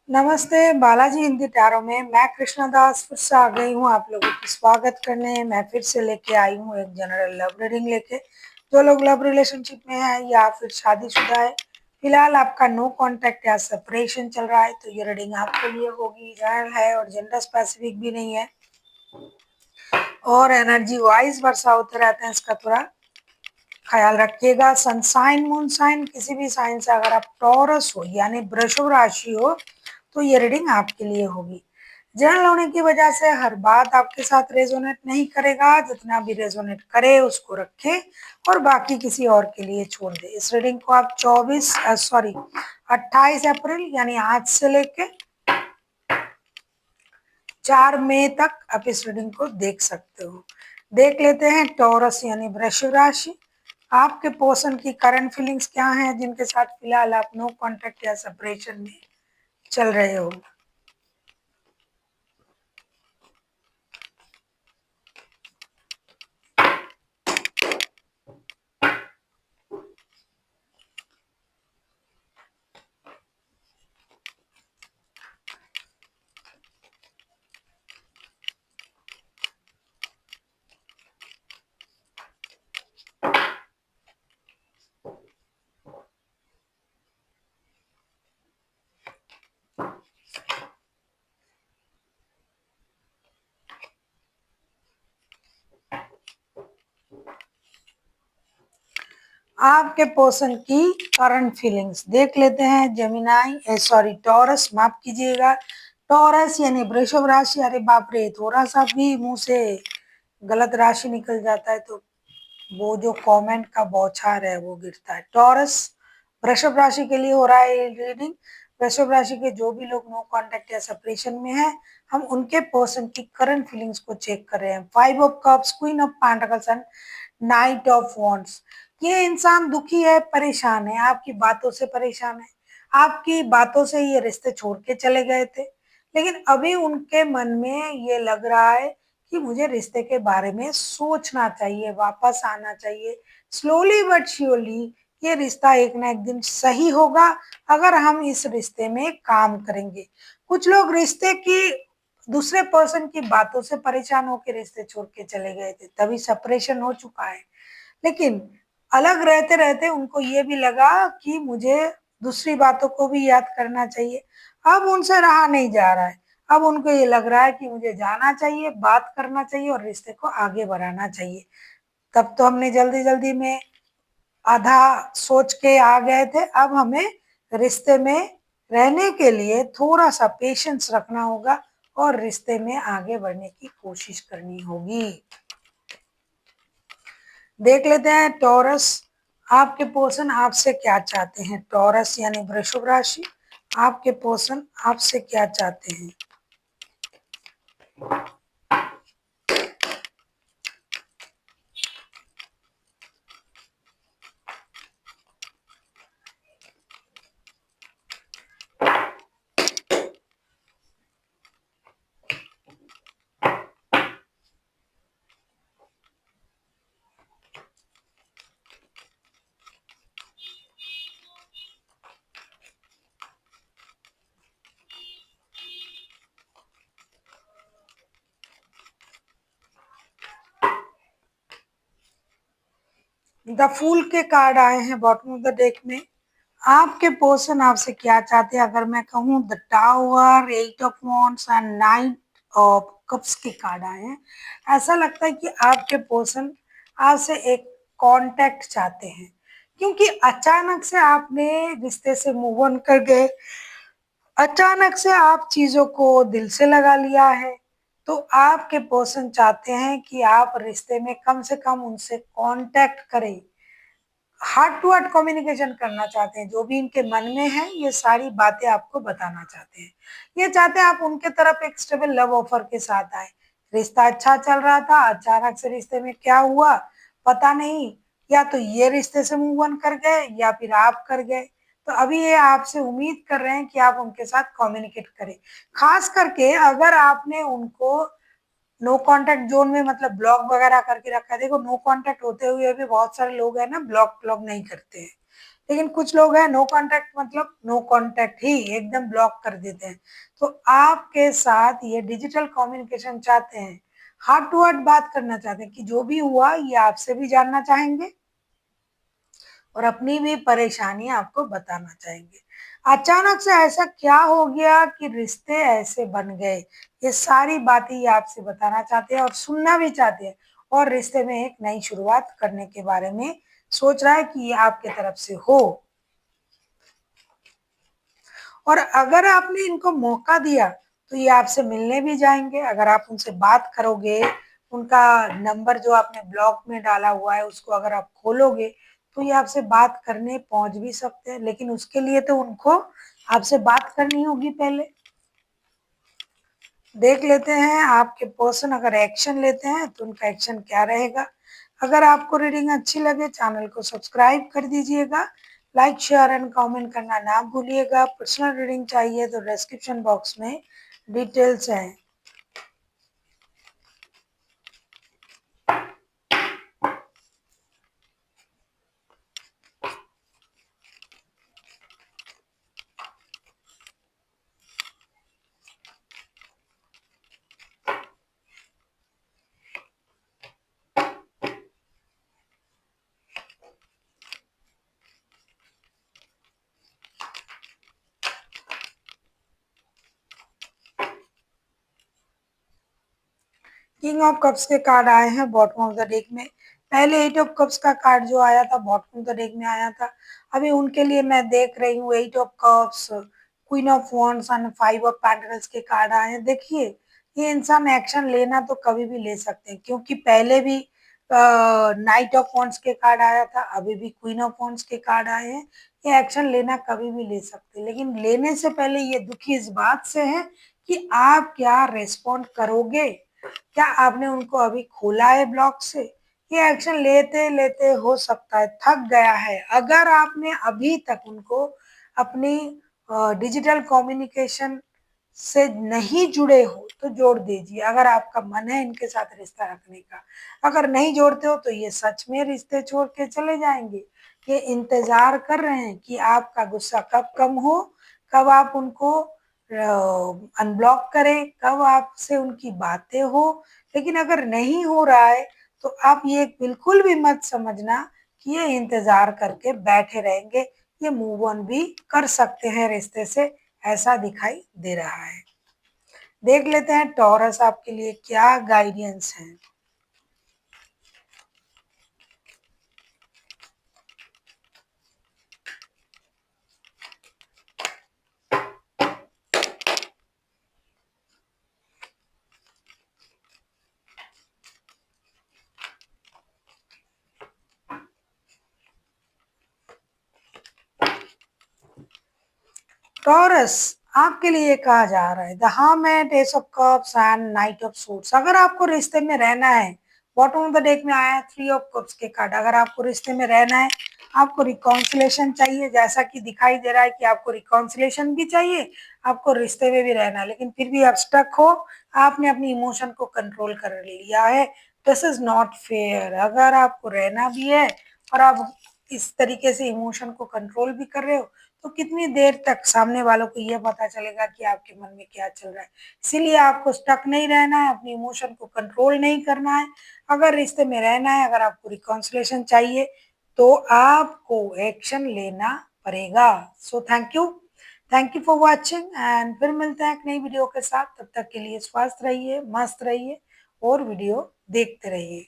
नमस्ते बालाजी हिंदी टैरो में मैं कृष्णा दास फिर से आ गई हूँ आप लोगों की स्वागत करने। मैं फिर से लेके आई हूँ एक जनरल लव रीडिंग लेके। जो लोग लव रिलेशनशिप में है या फिर शादीशुदा है, फिलहाल आपका नो कांटेक्ट या सेपरेशन चल रहा है तो ये रीडिंग आपके लिए होगी। जनरल है और जेंडर स्पेसिफिक भी नहीं है और एनर्जी वाइज वर्षा होते रहते हैं, इसका थोड़ा ख्याल रखिएगा। सन साइन मून साइन किसी भी साइन से अगर आप टॉरस हो यानी वृषभ राशि हो तो ये रीडिंग आपके लिए होगी। जनरल होने की वजह से हर बात आपके साथ रेजोनेट नहीं करेगा, जितना भी रेजोनेट करे उसको रखे और बाकी किसी और के लिए छोड़ दे। इस रीडिंग को आप 28 अप्रैल यानी आज से लेके 4 मई तक आप इस रीडिंग को देख सकते हो। देख लेते हैं टॉरस यानी वृश्चिक राशि, आपके पर्सन की करंट फीलिंग्स क्या हैं जिनके साथ फिलहाल आप नो कांटेक्ट या सेपरेशन में चल रहे हो। आपके पर्सन की करंट फीलिंग्स देख लेते हैं। जेमिनाई टॉरस, माफ कीजिएगा, टॉरस यानी वृषभ राशि। अरे बाप रे, थोड़ा सा भी मुंह से गलत राशि निकल जाता है तो वो जो कमेंट का बौछार है वो गिरता है। टॉरस वृषभ राशि के लिए हो रहा है रीडिंग। वृषभ राशि के जो भी लोग नो कांटेक्ट या सेपरेशन में है, हम उनके पर्सन की करंट फीलिंग्स को चेक कर रहे हैं। 5 of cups, queen of pentacles and night of wands. ये इंसान दुखी है, परेशान है, आपकी बातों से परेशान है। आपकी बातों से ये रिश्ते छोड़ के चले गए थे, लेकिन अभी उनके मन में ये लग रहा है कि मुझे रिश्ते के बारे में सोचना चाहिए, वापस आना चाहिए। स्लोली बट श्योरली ये रिश्ता एक ना एक दिन सही होगा अगर हम इस रिश्ते में काम करेंगे। कुछ लोग रिश्ते की दूसरे पर्सन की बातों से परेशान होकर रिश्ते छोड़ के चले गए थे, तभी सेपरेशन हो चुका है। लेकिन अलग रहते रहते उनको ये भी लगा कि मुझे दूसरी बातों को भी याद करना चाहिए। अब उनसे रहा नहीं जा रहा है, अब उनको ये लग रहा है कि मुझे जाना चाहिए, बात करना चाहिए और रिश्ते को आगे बढ़ाना चाहिए। तब तो हमने जल्दी जल्दी में आधा सोच के आ गए थे, अब हमें रिश्ते में रहने के लिए थोड़ा सा पेशेंस रखना होगा और रिश्ते में आगे बढ़ने की कोशिश करनी होगी। देख लेते हैं टॉरस, आपके पर्सन आपसे क्या चाहते हैं। टॉरस यानी वृषभ राशि, आपके पर्सन आपसे क्या चाहते हैं। द फूल के कार्ड आए हैं बॉटम ऑफ द डेक में। आपके पर्सन आपसे क्या चाहते हैं, अगर मैं कहूँ the tower, 8 of wands and 9 of cups के कार्ड आए हैं। ऐसा लगता है कि आपके पर्सन आपसे एक कांटेक्ट चाहते हैं, क्योंकि अचानक से आपने रिश्ते से मूव ऑन कर गए, अचानक से आप चीजों को दिल से लगा लिया है। तो आपके पर्सन चाहते हैं कि आप रिश्ते में कम से कम उनसे कांटेक्ट करें, हार्ट टू हार्ट कम्युनिकेशन करना चाहते हैं। जो भी इनके मन में है ये सारी बातें आपको बताना चाहते हैं। ये चाहते हैं आप उनके तरफ एक स्टेबल लव ऑफर के साथ आए। रिश्ता अच्छा चल रहा था, अचानक से रिश्ते में क्या हुआ पता नहीं, या तो ये रिश्ते से मूव ऑन कर गए या फिर आप कर गए। तो अभी ये आपसे उम्मीद कर रहे हैं कि आप उनके साथ कम्युनिकेट करें। खास करके अगर आपने उनको नो कांटेक्ट जोन में मतलब ब्लॉक वगैरह करके रखा है। देखो, नो कांटेक्ट होते हुए भी बहुत सारे लोग हैं ना, ब्लॉक ब्लॉक नहीं करते हैं। लेकिन कुछ लोग हैं नो कांटेक्ट मतलब नो कांटेक्ट ही एकदम ब्लॉक कर देते हैं। तो आपके साथ ये डिजिटल कम्युनिकेशन चाहते हैं, हार्ट टू हार्ट बात करना चाहते हैं कि जो भी हुआ ये आपसे भी जानना चाहेंगे और अपनी भी परेशानी आपको बताना चाहेंगे। अचानक से ऐसा क्या हो गया कि रिश्ते ऐसे बन गए? ये सारी बातें ये आपसे बताना चाहते हैं और सुनना भी चाहते हैं और रिश्ते में एक नई शुरुआत करने के बारे में सोच रहा है कि ये आपके तरफ से हो। और अगर आपने इनको मौका दिया तो ये आपसे मिलने भी जाएंगे। अगर आप उनसे बात करोगे, उनका नंबर जो आपने ब्लॉक में डाला हुआ है उसको अगर आप खोलोगे तो ये आपसे बात करने पहुंच भी सकते हैं, लेकिन उसके लिए तो उनको आपसे बात करनी होगी पहले। देख लेते हैं आपके पर्सन अगर एक्शन लेते हैं तो उनका एक्शन क्या रहेगा। अगर आपको रीडिंग अच्छी लगे चैनल को सब्सक्राइब कर दीजिएगा, लाइक शेयर एंड कमेंट करना ना भूलिएगा। पर्सनल रीडिंग चाहिए तो डिस्क्रिप्शन बॉक्स में डिटेल्स हैं। किंग ऑफ कप्स के कार्ड आए हैं बॉटम ऑफ द डेक में। पहले एट ऑफ कप्स का कार्ड जो आया था बॉटम ऑफ द डेक में आया था। अभी उनके लिए मैं देख रही हूँ eight of cups, queen of wands and five of pentacles के कार्ड आए हैं। देखिए ये इंसान एक्शन लेना तो कभी भी ले सकते हैं, क्योंकि पहले भी नाइट ऑफ वॉन्ड्स के कार्ड आया था, अभी भी क्वीन ऑफ वॉन्ड्स के कार्ड आए हैं। ये एक्शन लेना कभी भी ले सकते हैं, लेकिन लेने से पहले ये दुखी इस बात से है कि आप क्या रेस्पॉन्ड करोगे। क्या आपने उनको अभी खोला है ब्लॉक से? ये एक्शन लेते लेते हो सकता है थक गया है। अगर आपने अभी तक उनको अपनी डिजिटल कम्युनिकेशन से नहीं जुड़े हो तो जोड़ दीजिए, अगर आपका मन है इनके साथ रिश्ता रखने का। अगर नहीं जोड़ते हो तो ये सच में रिश्ते छोड़ के चले जाएंगे। ये इंतजार कर रहे हैं कि आपका गुस्सा कब कम हो, कब आप उनको अनब्लॉक करें, कब आपसे उनकी बातें हो। लेकिन अगर नहीं हो रहा है तो आप ये बिल्कुल भी मत समझना कि ये इंतजार करके बैठे रहेंगे। ये मूव ऑन भी कर सकते हैं रिश्ते से, ऐसा दिखाई दे रहा है। देख लेते हैं टॉरस आपके लिए क्या गाइडेंस है। टॉरस आपके लिए कहा जा रहा है the hermit, S of cups and night of swords. अगर आपको रिश्ते में रहना है, बॉटम ऑफ द डेक में आया है थ्री ऑफ कप्स के कार्ड। अगर आपको रिश्ते में रहना है, आपको रिकॉन्सिलेशन चाहिए, जैसा कि दिखाई दे रहा है कि आपको रिकॉन्सिलेशन भी चाहिए, आपको रिश्ते में भी रहना है, लेकिन फिर भी आप स्टक हो, आपने अपनी इमोशन को कंट्रोल कर लिया है। This is not fair. अगर आपको रहना भी है और आप इस तरीके से इमोशन को कंट्रोल भी कर रहे हो तो कितनी देर तक सामने वालों को ये पता चलेगा कि आपके मन में क्या चल रहा है। इसीलिए आपको स्टक नहीं रहना है, अपनी इमोशन को कंट्रोल नहीं करना है। अगर रिश्ते में रहना है, अगर आपको रिकॉन्सिलेशन चाहिए तो आपको एक्शन लेना पड़ेगा। So thank you for watching and फिर मिलते हैं एक नई वीडियो के साथ। तब तक के लिए स्वस्थ रहिए, मस्त रहिए और वीडियो देखते रहिए।